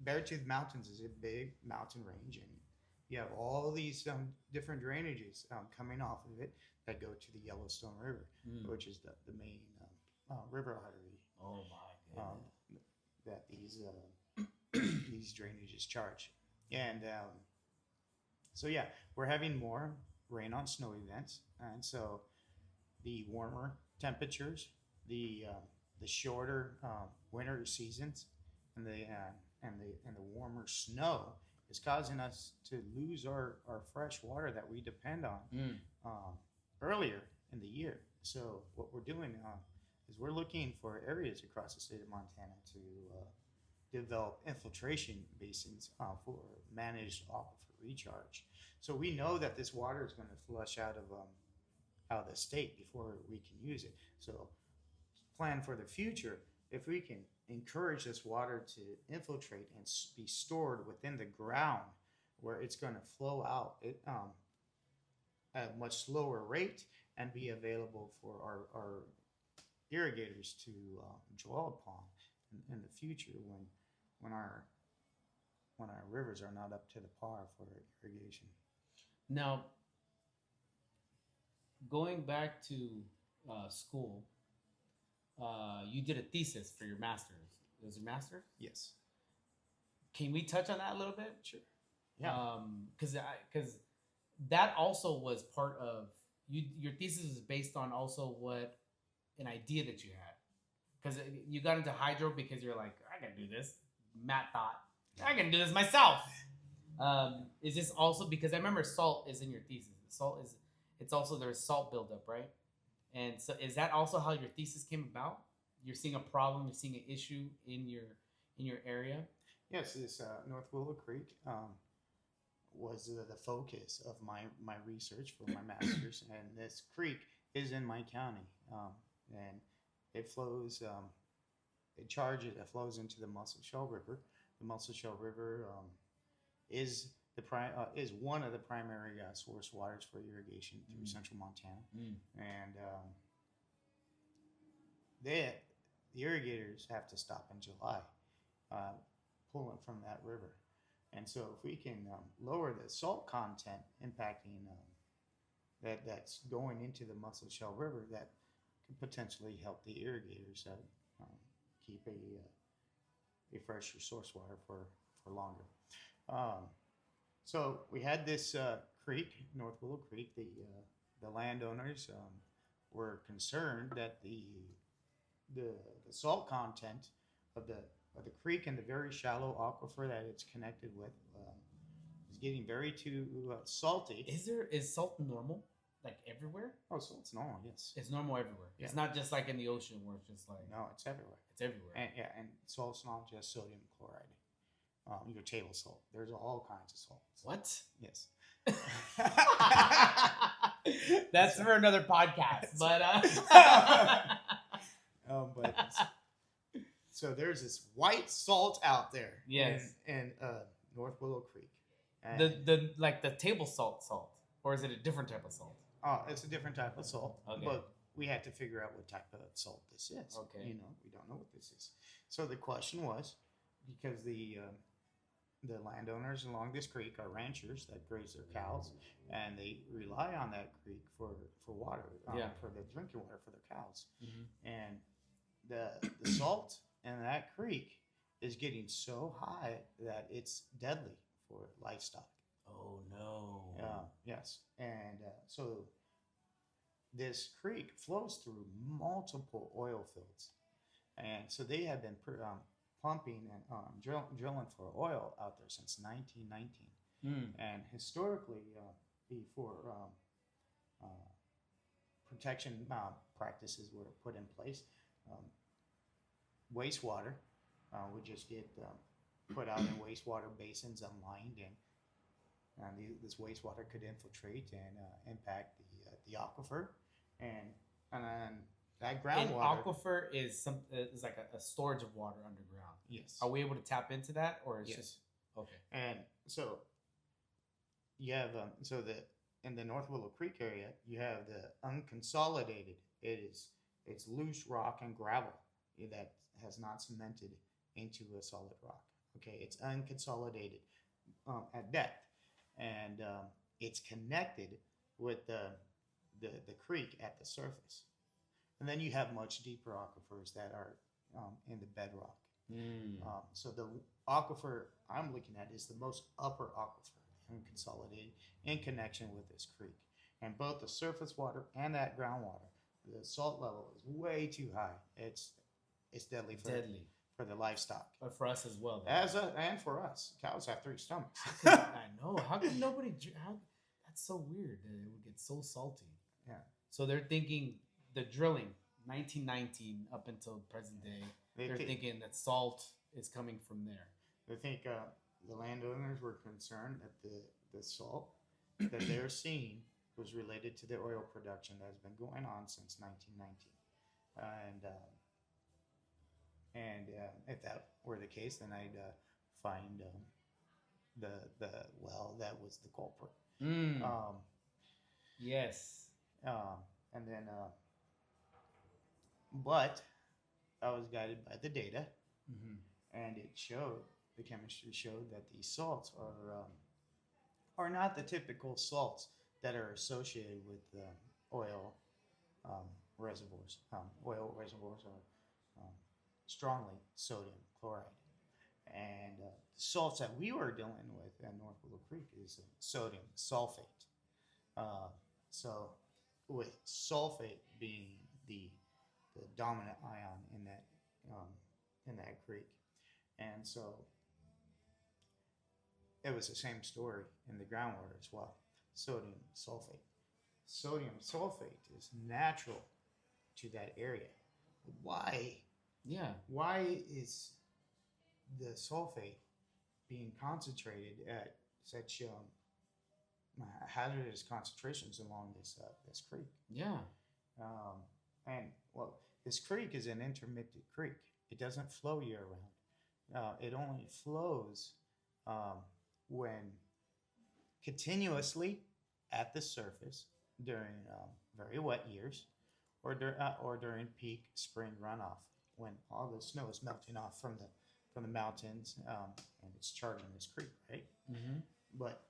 Beartooth Mountains is a big mountain range, and you have all these different drainages coming off of it that go to the Yellowstone River, which is the main river artery. Oh my goodness. That these drainages charge. And so yeah, we're having more rain on snow events, and so the warmer temperatures, the shorter winter seasons, and the warmer snow is causing us to lose our fresh water that we depend on earlier in the year. So what we're doing is we're looking for areas across the state of Montana to develop infiltration basins for managed aquifer recharge. So we know that this water is going to flush out of the state before we can use it. So plan for the future. If we can encourage this water to infiltrate and be stored within the ground, where it's going to flow out at a much slower rate and be available for our irrigators to draw upon in the future when our rivers are not up to the par for irrigation. Now, going back to school, you did a thesis for your master's. It was your master's? Yes. Can we touch on that a little bit? Sure. Yeah. Because that also was part of you. Your thesis is based on also what an idea that you had. Because you got into hydro because you're like, I can do this. Matt thought, I can do this myself. Is this also because I remember salt is in your thesis? Salt is, it's also there's salt buildup, right? And so is that also how your thesis came about? You're seeing a problem, you're seeing an issue in your area? Yes, this North Willow Creek was the focus of my research for my master's, and this creek is in my county, and it flows, it flows into the Muscle Shell River. The Muscle Shell River is one of the primary source waters for irrigation through central Montana, and the irrigators have to stop in July, pulling from that river. And so if we can lower the salt content impacting that's going into the Muscle Shell River, that could potentially help the irrigators keep a fresher source water for longer. So we had this creek, North Willow Creek. The landowners were concerned that the salt content of the creek and the very shallow aquifer that it's connected with is getting very too salty. Is salt normal, like everywhere? Oh, salt's normal, yes. It's normal everywhere. Yeah. It's not just like in the ocean where it's just like no, it's everywhere. It's everywhere. And salt's not just sodium chloride. Your table salt. There's all kinds of salts. What? Yes. That's for another podcast. But so there's this white salt out there. Yes. In North Willow Creek. And the like the table salt, or is it a different type of salt? Oh, it's a different type of salt. Okay. But we had to figure out what type of salt this is. Okay. We don't know what this is. So the question was, because the landowners along this creek are ranchers that graze their cows, and they rely on that creek for water, for the drinking water for their cows. Mm-hmm. And the salt in that creek is getting so high that it's deadly for livestock. Oh no. Yes. And so this creek flows through multiple oil fields, and so they have been pumping and drilling for oil out there since 1919. And historically, before protection practices were put in place, wastewater would just get put out in wastewater basins unlined, and this wastewater could infiltrate and impact the aquifer, and then that groundwater. Aquifer is like a storage of water underground. Yes. Are we able to tap into that, or is just okay? And so you have in the North Willow Creek area, you have the unconsolidated. It's loose rock and gravel that has not cemented into a solid rock. Okay, it's unconsolidated at depth, and it's connected with the creek at the surface. And then you have much deeper aquifers that are in the bedrock. So the aquifer I'm looking at is the most upper aquifer, unconsolidated, in connection with this creek. And both the surface water and that groundwater, the salt level is way too high. It's deadly for the livestock. But for us as well. And for us, cows have 3 stomachs. I know. How could nobody? That's so weird that it would get so salty. Yeah. So they're thinking the drilling, 1919 up until present day. They're thinking that salt is coming from there. I think the landowners were concerned that the salt that they're seeing was related to the oil production that has been going on since 1919. And if that were the case, then I'd find the well that was the culprit. Yes. And then, but I was guided by the data, and the chemistry showed that these salts are not the typical salts that are associated with oil reservoirs. Oil reservoirs are strongly sodium chloride. And the salts that we were dealing with at North Willow Creek is sodium sulfate. So with sulfate being the dominant ion in that creek, and so it was the same story in the groundwater as well. Sodium sulfate. Sodium sulfate is natural to that area. Why? Yeah. Why is the sulfate being concentrated at such hazardous concentrations along this creek? Yeah. And well, this creek is an intermittent creek. It doesn't flow year round. It only flows when continuously at the surface during very wet years, or during peak spring runoff when all the snow is melting off from the mountains and it's charging this creek, right? But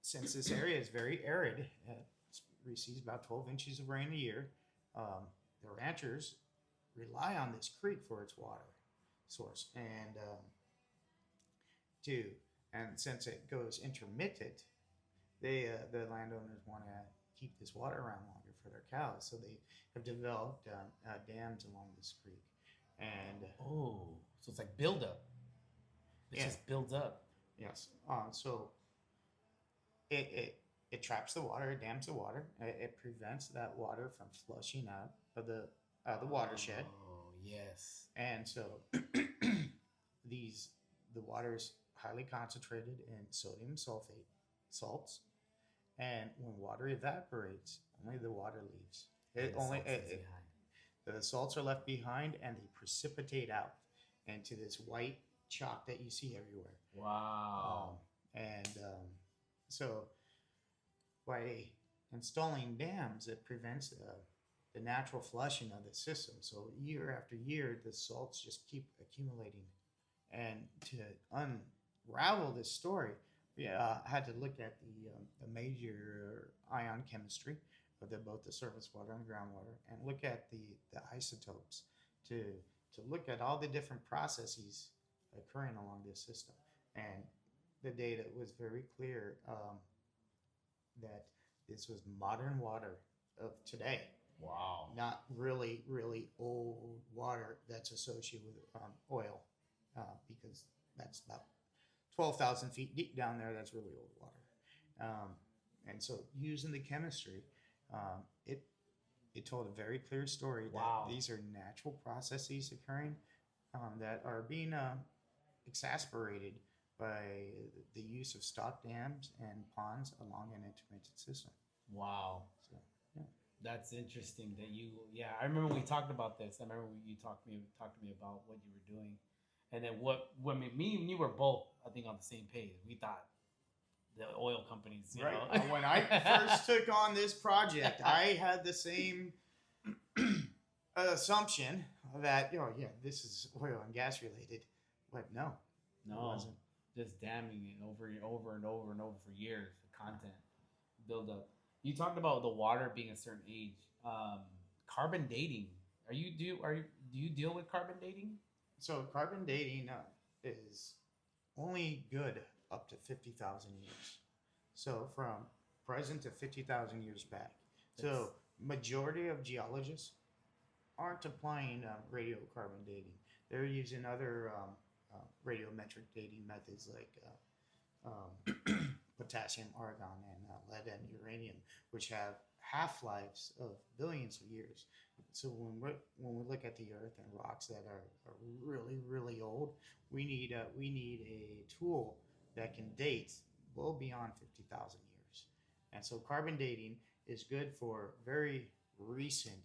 since this area is very arid, it receives about 12 inches of rain a year. The ranchers rely on this creek for its water source, and since it goes intermittent, the landowners want to keep this water around longer for their cows, so they have developed dams along this creek. And so it's like buildup. It just builds up. Yes. So it traps the water, it dams the water, it prevents that water from flushing out of the watershed. Oh yes. And so the water's highly concentrated in sodium sulfate salts, and when water evaporates, only the water leaves. The salts are left behind, and they precipitate out into this white chalk that you see everywhere. Wow. So by installing dams, it prevents the natural flushing of the system. So year after year, the salts just keep accumulating. And to unravel this story, we had to look at the major ion chemistry of both the surface water and groundwater, and look at the isotopes to look at all the different processes occurring along this system. And the data was very clear that this was modern water of today. Wow. Not really, really old water that's associated with oil, because that's about 12,000 feet deep down there. That's really old water. And so using the chemistry, it told a very clear story that these are natural processes occurring that are being exacerbated by the use of stock dams and ponds along an intermittent system. Wow. So, yeah. That's interesting that I remember we talked about this. I remember you talked to me about what you were doing. And then when me and you were both, I think, on the same page. We thought the oil companies, you know. When I first took on this project, I had the same assumption that, this is oil and gas related. But no, it wasn't. Just damming it over and over and over for years. The content build up. You talked about the water being a certain age. Carbon dating. Do you deal with carbon dating? So carbon dating is only good up to 50,000 years. So from present to 50,000 years back. So majority of geologists aren't applying radiocarbon dating. They're using other radiometric dating methods like potassium, argon, and lead and uranium, which have half lives of billions of years. So when we look at the Earth and rocks that are really old, we need a tool that can date well beyond 50,000 years. And so carbon dating is good for very recent,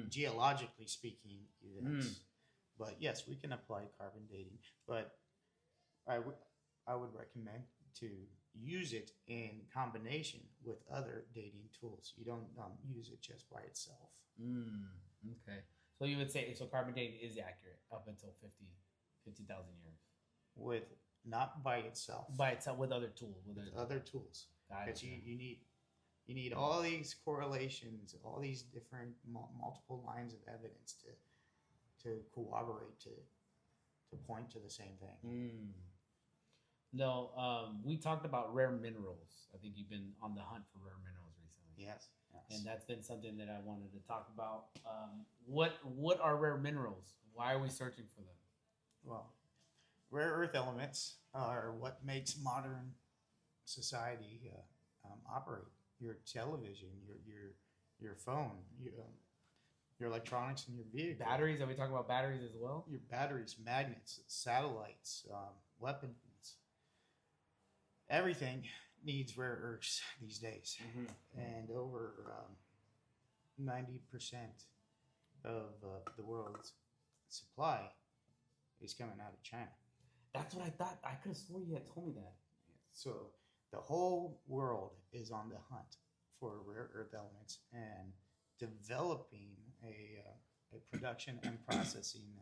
geologically speaking, events. But yes, we can apply carbon dating. But I would recommend to use it in combination with other dating tools. You don't use it just by itself. Okay. So you would say so carbon dating is accurate up until 50,000 years. With not by itself. By itself with other tools. With other tools. Because Gotcha. you need all these correlations, all these different multiple lines of evidence to corroborate to point to the same thing. No, we talked about rare minerals. I think you've been on the hunt for rare minerals recently. Yes. And that's been something that I wanted to talk about. What are rare minerals? Why are we searching for them? Well, rare earth elements are what makes modern society operate. Your television, your phone, your electronics in your vehicle. Batteries? Are we talking about batteries as well? Your batteries, magnets, satellites, weapons. Everything needs rare earths these days. And over 90% of the world's supply is coming out of China. That's what I thought. I could have swore you had told me that. So the whole world is on the hunt for rare earth elements and developing a production and processing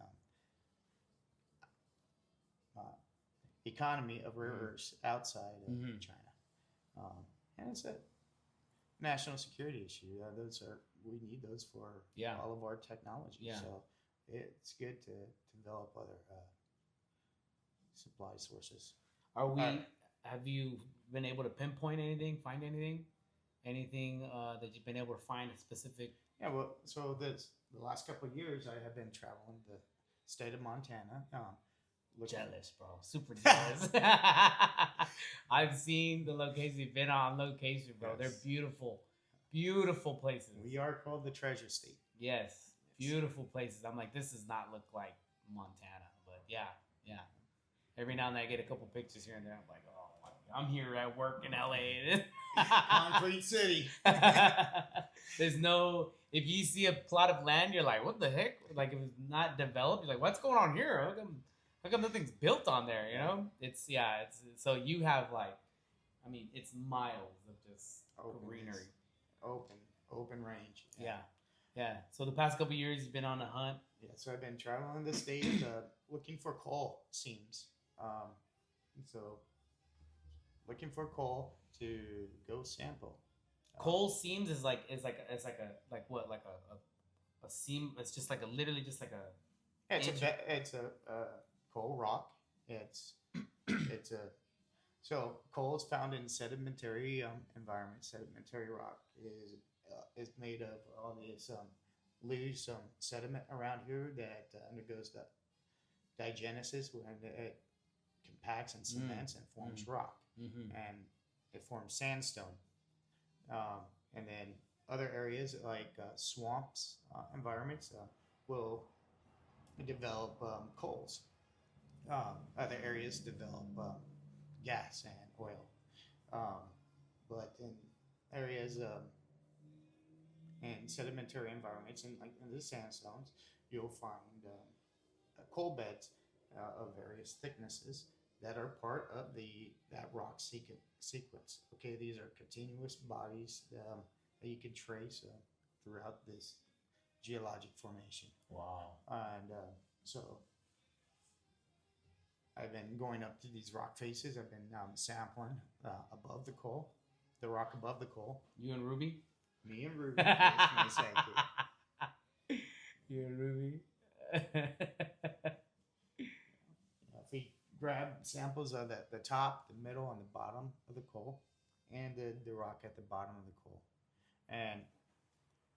economy of rare earths outside of China. And it's a national security issue. We need those for all of our technology. Yeah. So it's good to develop other supply sources. Have you been able to pinpoint anything, find anything that you've been able to find a specific? Yeah, well, so the last couple of years, I have been traveling the state of Montana. Jealous, bro. Super jealous. I've seen the location. You've been on location, bro. Yes. They're beautiful, beautiful places. We are called the Treasure State. Yes, beautiful places. I'm like, this does not look like Montana, but yeah. Every now and then I get a couple pictures here and there. I'm like, oh, I'm here at work in LA. Concrete City. There's no. If you see a plot of land, you're like, what the heck? Like, if it's not developed, you're like, what's going on here? How come nothing's built on there? You know, it's so you have it's miles of just greenery, open range. Yeah. So the past couple of years, you've been on a hunt. Yeah. So I've been traveling the state looking for coal seams. So looking for coal to go sample. Coal seams is like a seam. It's just like literally just like a. It's a coal rock. So coal is found in sedimentary environment. Sedimentary rock is made of all this loose sediment around here that undergoes the digenesis when it compacts and cements and forms rock, and it forms sandstone. And then other areas like swamps environments will develop coals. Other areas develop gas and oil. But in areas in sedimentary environments and like in the sandstones, you'll find coal beds of various thicknesses that are part of that rock sequence. Okay, these are continuous bodies that you can trace throughout this geologic formation. Wow. And so I've been going up to these rock faces. I've been sampling above the coal, the rock above the coal. You and Ruby? Me and Ruby. My sidekick. You and Ruby. If we grab samples of the top, the middle, and the bottom of the coal, and the rock at the bottom of the coal, and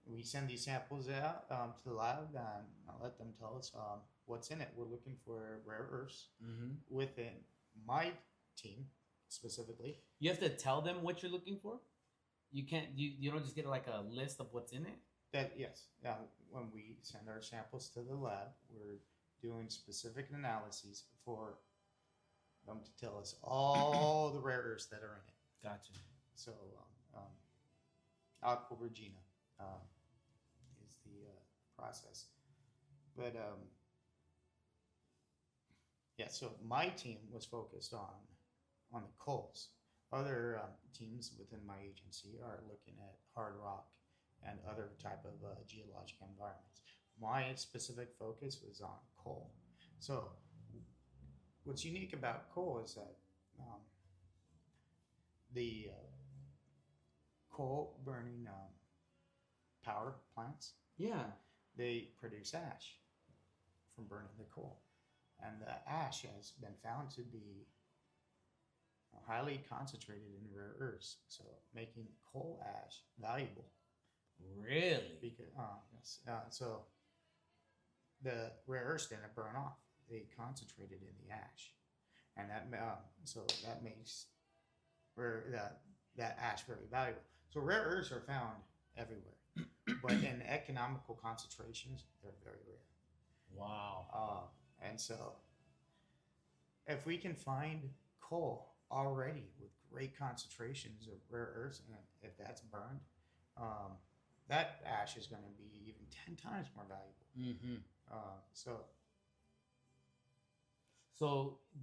we send these samples out to the lab, and I'll let them tell us what's in it. We're looking for rare earths within my team specifically. You have to tell them what you're looking for. You can't. You don't just get like a list of what's in it. That yes, when we send our samples to the lab, we're doing specific analyses for them to tell us all the rare earths that are in it. Gotcha. So, Aqua Regina is the process. But yeah, so my team was focused on the coals. Other teams within my agency are looking at hard rock and other type of geologic environments. My specific focus was on coal. So what's unique about coal is that the coal burning power plants, they produce ash from burning the coal. And the ash has been found to be highly concentrated in rare earths, so making coal ash valuable. Really? Because yes, so the rare earths didn't burn off; they concentrated in the ash, and that makes that ash very valuable. So rare earths are found everywhere, but in economical concentrations, they're very rare. Wow. And so, if we can find coal already with great concentrations of rare earths, and if that's burned, that ash is going to be even 10 times more valuable. So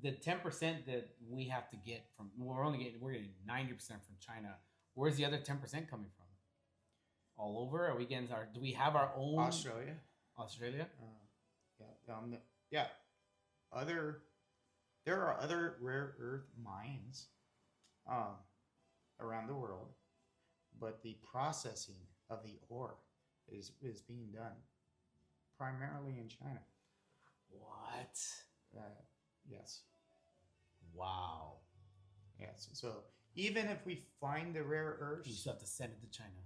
the 10% that we have to get from, we're getting 90% from China. Where's the other 10% coming from? All over? Are we getting do we have our own? Australia. Yeah. There are other rare earth mines around the world, but the processing of the ore is being done primarily in China. What? Yes. Wow. Yes. So even if we find the rare earths, we still have to send it to China.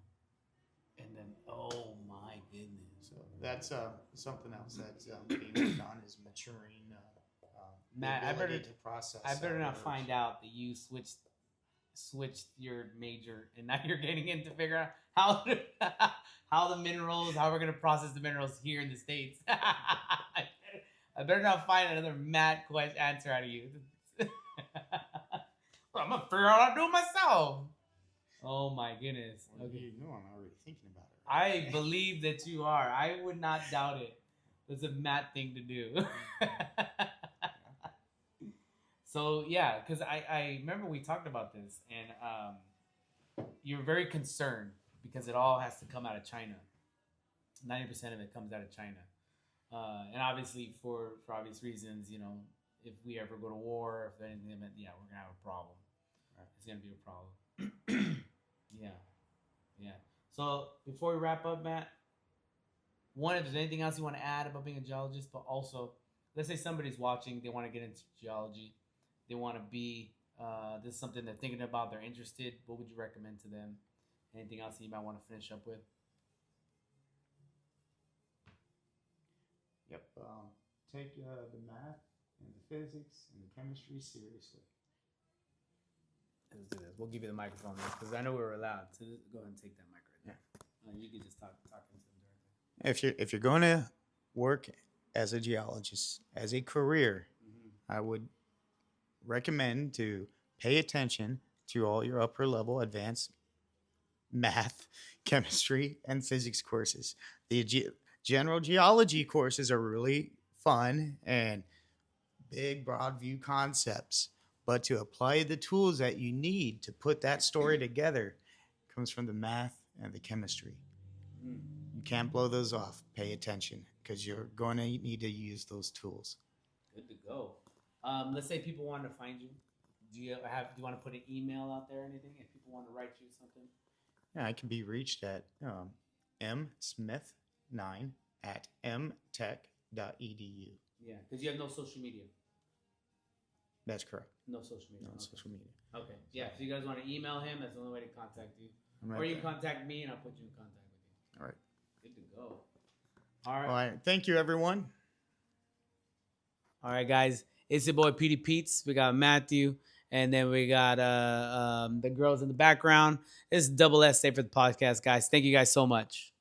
And then, oh my goodness. So that's something else that's being worked on is maturing. Matt, I better not earths. find out that you switched your major and now you're getting in to figure out how the minerals, how we're gonna process the minerals here in the States. I better not find another Matt answer out of you. Well, I'm gonna figure out how to do it myself. Oh my goodness. Well, okay. You know I'm already thinking about it. Right? I believe that you are. I would not doubt it. It's a Matt thing to do. So yeah, because I remember we talked about this, and you're very concerned because it all has to come out of China. 90% of it comes out of China, and obviously for obvious reasons, you know, if we ever go to war, if anything, yeah, we're gonna have a problem. Right. It's gonna be a problem. Yeah. So before we wrap up, Matt, one, if there's anything else you want to add about being a geologist, but also, let's say somebody's watching, they want to get into geology, they want to be, this is something they're thinking about, they're interested, what would you recommend to them? Anything else that you might want to finish up with? Yep. Take the math and the physics and the chemistry seriously. Let's do this. We'll give you the microphone because I know we were allowed to go ahead and take that mic right now. You can just talk into them directly. If you're going to work as a geologist, as a career, I would recommend to pay attention to all your upper level advanced math, chemistry, and physics courses. The general geology courses are really fun and big, broad view concepts, but to apply the tools that you need to put that story together comes from the math and the chemistry. You can't blow those off. Pay attention because you're going to need to use those tools. Good to go. Let's say people want to find you. Do you want to put an email out there or anything? If people want to write you something? Yeah, I can be reached at msmith9@mtech.edu. Yeah, because you have no social media. That's correct. No social media. No social media. Okay. Yeah, if you guys want to email him, that's the only way to contact you. Or you can contact me and I'll put you in contact with you. All right. Good to go. All right. All right. Thank you, everyone. All right, guys. It's your boy Petey Pete's. We got Matthew, and then we got the girls in the background. It's double S for the podcast, guys. Thank you guys so much.